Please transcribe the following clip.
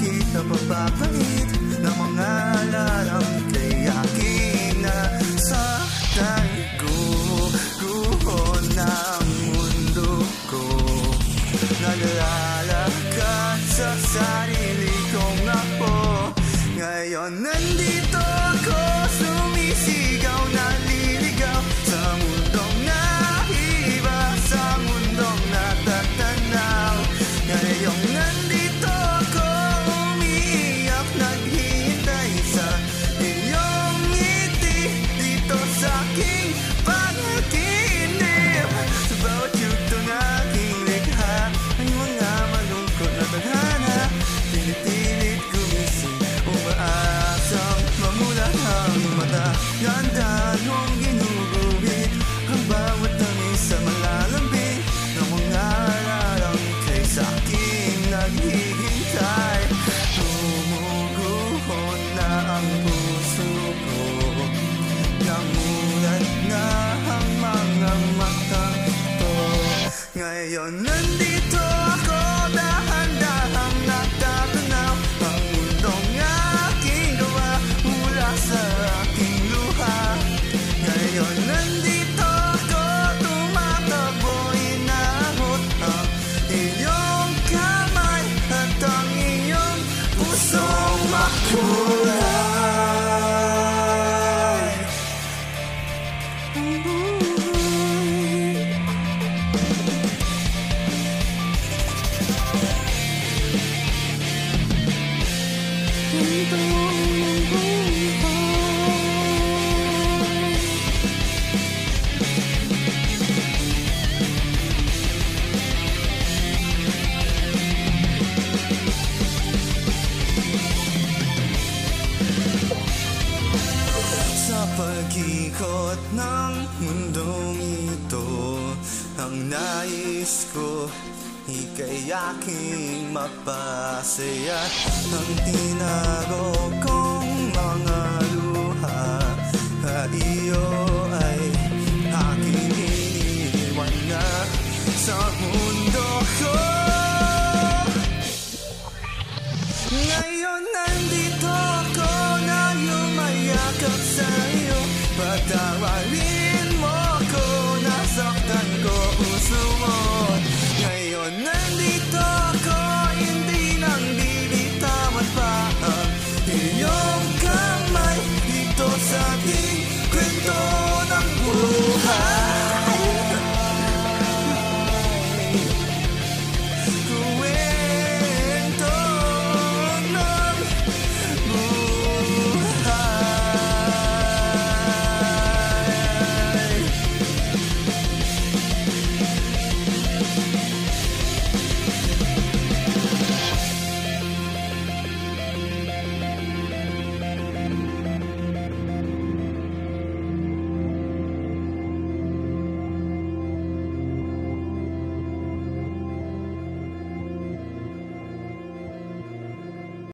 kahit napapapait na mga alarang kay aking nasa guho ng mundo ko. Naglalakad sa sarili kong ako. Ngayon nandito ako, sumisigaw, naliligaw sa mundong naiba, sa mundong natatanaw. Ngayon nandito ako, umiiyak, naghihintay sa iyong ngiti dito sa aking panaginip. Sa bawat yugto ng aking likha ay mga malungkot na tadhana. Pinipilit gumising, umaasang mamulat ang mata. Gandaan mong ginuguhit ang bawat tamis sa malalambing ng mga alarang kay sa aking naghihintay. Tumuguhon na ang puso ko, namulat na ang mga matang to. Ngayon nandito ako, dahan-dahang nagtatanaw ang mundong aking gawa mula sa aking luha. Ngayon nandito ako, tumatakbo, inahot ang iyong kamay at ang iyong pusong makulay. Ang buhay ganito ang buhay. Sa pag-ikot ng mundong ito, ang nais ko ika'y aking mapasaya. Ang tinago ko